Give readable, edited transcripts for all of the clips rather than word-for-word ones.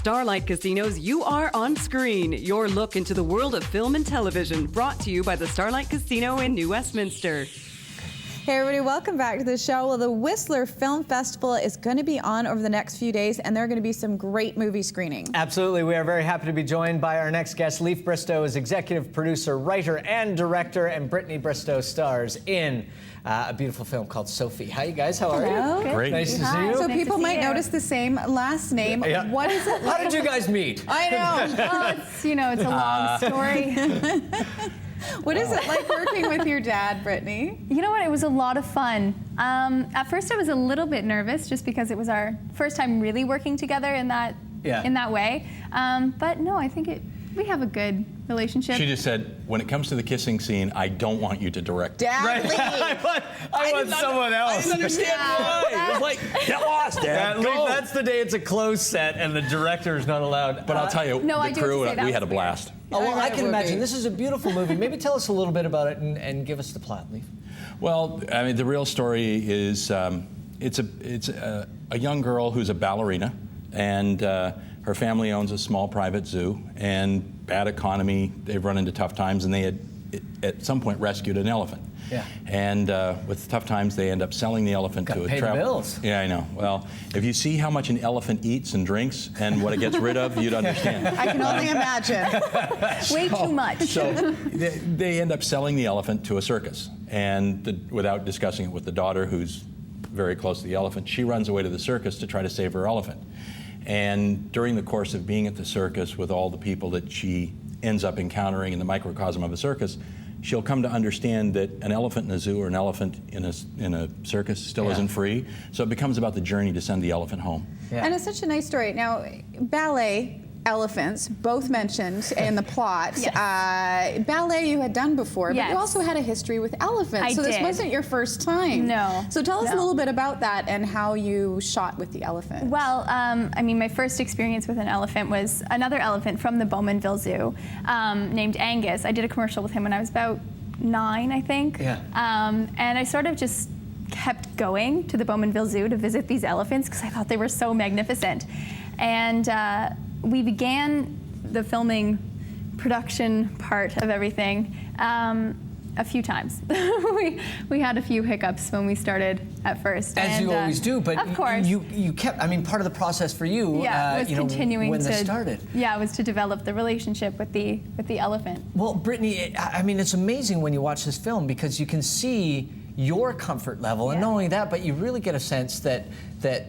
Starlight Casino's You Are on Screen, your look into the world of film and television, brought to you by the Starlight Casino in New Westminster. Hey everybody, welcome back to the show. Well, the Whistler Film Festival is going to be on over the next few days, and there are going to be some great movie screenings. Absolutely. We are very happy to be joined by our next guest. Leif Bristow is executive producer, writer, and director, and Brittany Bristow stars in a beautiful film called Sophie. Hi, you guys. How are Hello. you? Great. Nice to see you. So Nice people to see might you. notice the same last name. Yeah. What is it How like? did you guys meet? I know. Well, it's a long story. What is it like working with your dad, Brittany? You know what? It was a lot of fun. At first, I was a little bit nervous just because it was our first time really working together in that way. But no, I think we have a good relationship. She just said, when it comes to the kissing scene, I don't want you to direct. Dad, leave. I want someone else. I didn't understand why. It was like, get lost, Dad. Leif, Go. that's the day it's a closed set and the director is not allowed. But I'll tell you, No, I the do have to crew, say that we was had a weird. blast. Oh, well, I It can would imagine. be. This is a beautiful movie. Maybe tell us a little bit about it and give us the plot, Leif. Well, I mean, the real story is it's a young girl who's a ballerina, and her family owns a small private zoo, and bad economy, they've run into tough times, and they had at some point rescued an elephant. Yeah. And with tough times, they end up selling the elephant Gotta to a pay the travel. bills. Yeah, I know. Well, if you see how much an elephant eats and drinks and what it gets rid of, you'd understand. I can only imagine. Way too much. So they end up selling the elephant to a circus, and without discussing it with the daughter, who's very close to the elephant, she runs away to the circus to try to save her elephant. And during the course of being at the circus with all the people that she ends up encountering in the microcosm of a circus, she'll come to understand that an elephant in a zoo or an elephant in a circus still isn't free. So it becomes about the journey to send the elephant home. Yeah. And it's such a nice story. Now, ballet, elephants, both mentioned in the plot. Yes. Ballet you had done before, but Yes. you also had a history with elephants. I so this did. wasn't your first time. No. So tell us a No. little bit about that and how you shot with the elephant. Well, I mean, my first experience with an elephant was another elephant from the Bowmanville Zoo named Angus. I did a commercial with him when I was about 9, I think. Yeah. And I sort of just kept going to the Bowmanville Zoo to visit these elephants because I thought they were so magnificent. And we began the filming production part of everything a few times. we had a few hiccups when we started at first. As you always do, but of course. you kept, I mean, part of the process for you, was continuing when to this started. Yeah, it was to develop the relationship with the elephant. Well, Brittany, I mean, it's amazing when you watch this film because you can see your comfort level, and Yeah. not only that, but you really get a sense that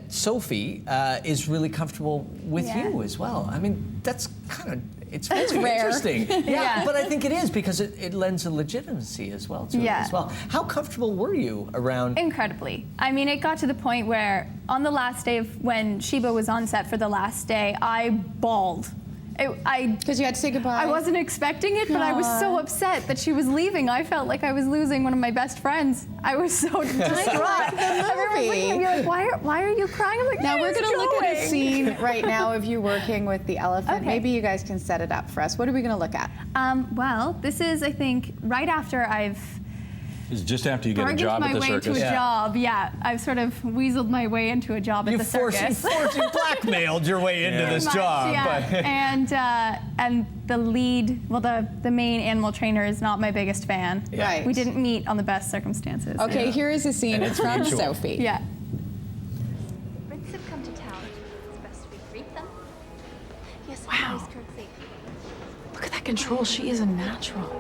Sophie is really comfortable with Yeah. you as well. I mean, that's kind of, it's very rare. interesting. Yeah. But I think it is because it lends a legitimacy as well to it Yeah. as well. How comfortable were you around? Incredibly. I mean, it got to the point where on the last day when Sheba was on set for the last day, I bawled. Because you had to say goodbye. I wasn't expecting it, but I was so upset that she was leaving. I felt like I was losing one of my best friends. I was so distraught. Everyone was looking at me like, why are you crying? I'm like, Now we're "It's going to look at a going." scene right now of you working with the elephant. Okay. Maybe you guys can set it up for us. What are we going to look at? Well, this is, I think, right after I've It's just after you get a bargained job my at the way circus. into a job. Yeah, I've sort of weaseled my way into a job at the circus. You blackmailed your way into this Much, job. yeah. And the lead, well, the main animal trainer is not my biggest fan. Right. We didn't meet on the best circumstances. Okay, here is a scene. And It's it's from mutual. Sophie. Yeah. Brits have come to town. It's best we greet them. Yes, Wow. Miss Kirksey. Look at that control. She is a natural.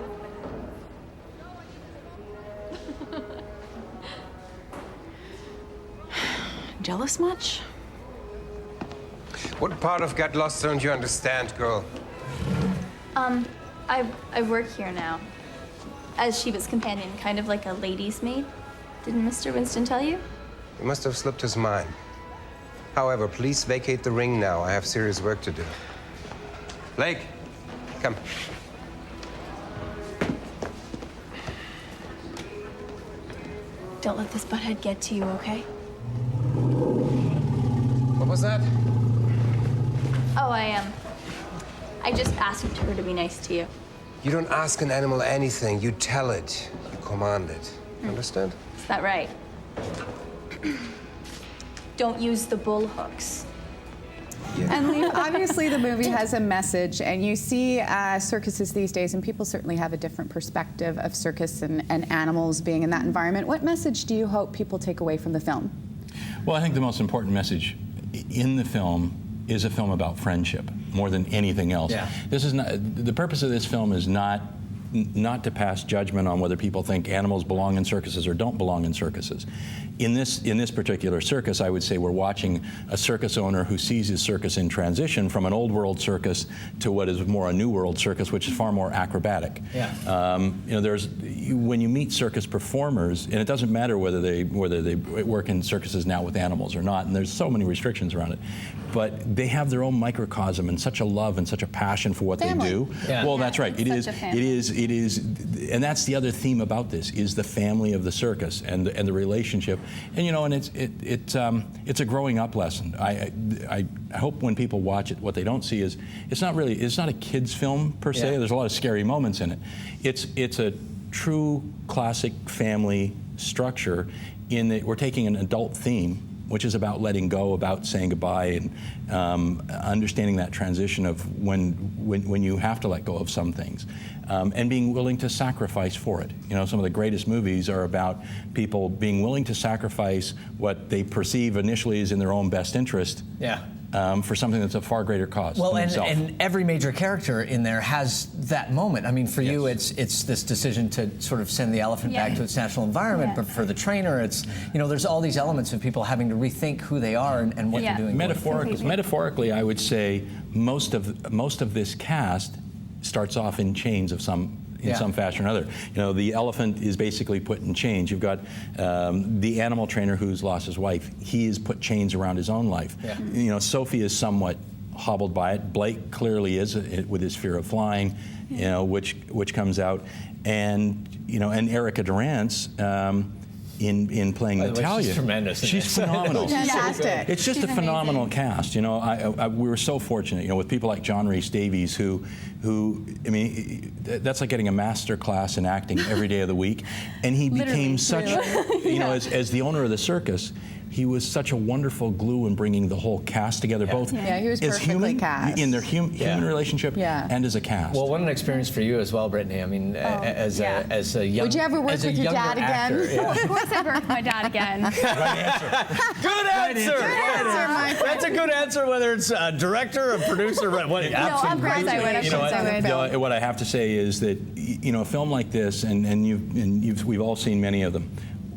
Jealous much? What part of Get Lost don't you understand, girl? I work here now. As Sheba's companion, kind of like a lady's maid. Didn't Mr. Winston tell you? He must have slipped his mind. However, please vacate the ring now. I have serious work to do. Blake, come. Don't let this butthead get to you, okay? What was that? Oh, I just asked her to be nice to you. You don't ask an animal anything. You tell it. You command it. Understand? Is that right? Don't use the bull hooks. And Leif, obviously the movie has a message, and you see circuses these days, and people certainly have a different perspective of circus and animals being in that environment. What message do you hope people take away from the film? Well, I think the most important message in the film is a film about friendship more than anything else. Yeah. This is not, the purpose of this film is not to pass judgment on whether people think animals belong in circuses or don't belong in circuses. In this particular circus, I would say we're watching a circus owner who sees his circus in transition from an old world circus to what is more a new world circus, which is far more acrobatic. Yeah. You know, when you meet circus performers, and it doesn't matter whether they work in circuses now with animals or not, and there's so many restrictions around it, but they have their own microcosm and such a love and such a passion for what Family. they do. Yeah. Well, Yeah, that's right. it's such a family. It is, and that's the other theme about this, is the family of the circus and the relationship. And you know, and it's a growing up lesson. I hope when people watch it, what they don't see is it's not a kids film per se. Yeah. There's a lot of scary moments in it. It's a true classic family structure in that we're taking an adult theme, which is about letting go, about saying goodbye, and understanding that transition of when you have to let go of some things, and being willing to sacrifice for it. You know, some of the greatest movies are about people being willing to sacrifice what they perceive initially as in their own best interest. Yeah. For something that's a far greater cause. Well, than and, themselves. and every major character in there has that moment. I mean, for you, it's this decision to sort of send the elephant back to its natural environment, but for the trainer, it's, you know, there's all these elements of people having to rethink who they are and what they're doing. Metaphorically, I would say most of this cast starts off in chains of some fashion or other. You know, the elephant is basically put in chains. You've got the animal trainer who's lost his wife. He has put chains around his own life. Yeah. You know, Sophie is somewhat hobbled by it. Blake clearly is with his fear of flying, you know, which comes out, and you know, and Erica Durance. In playing Natalia. She's tremendous. She's phenomenal. Fantastic. It's just a phenomenal cast. You know, we were so fortunate, you know, with people like John Rhys Davies, who, I mean, that's like getting a master class in acting every day of the week. And he became such, you know, as the owner of the circus, he was such a wonderful glue in bringing the whole cast together, both he was as perfectly human, cast. in their human relationship, and as a cast. Well, what an experience for you as well, Brittany. I mean, as a young, would you ever work as a with your dad younger again? actor, Of course I'd work with my dad again. Good answer. That's a good answer, whether it's a director, a producer, what? No, of course I would. Of course I would. You know, what I have to say is that, you know, a film like this, and we've all seen many of them.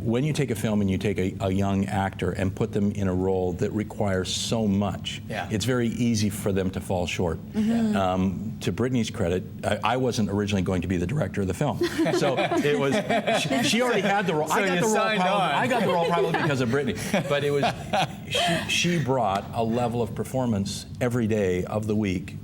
When you take a film and you take a young actor and put them in a role that requires so much, it's very easy for them to fall short. To Brittany's credit, I wasn't originally going to be the director of the film, so it was she already had the role. So I got the role probably because of Brittany, but it was she brought a level of performance every day of the week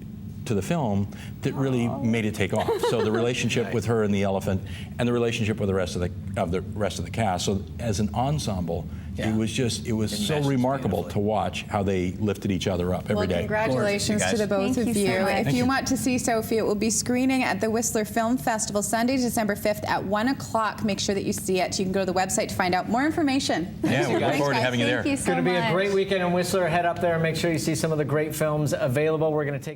to the film that really made it take off. So the relationship with her and the elephant, and the relationship with the rest of the cast. So as an ensemble, it was so remarkable to watch how they lifted each other up every day. Congratulations to the both of you. If you want to see Sophie, it will be screening at the Whistler Film Festival Sunday, December 5th at 1 o'clock. Make sure that you see it. You can go to the website to find out more information. Yeah, we look forward to having you there. Thank you so much. It's going to be a great weekend in Whistler. Head up there and make sure you see some of the great films available. We're going to take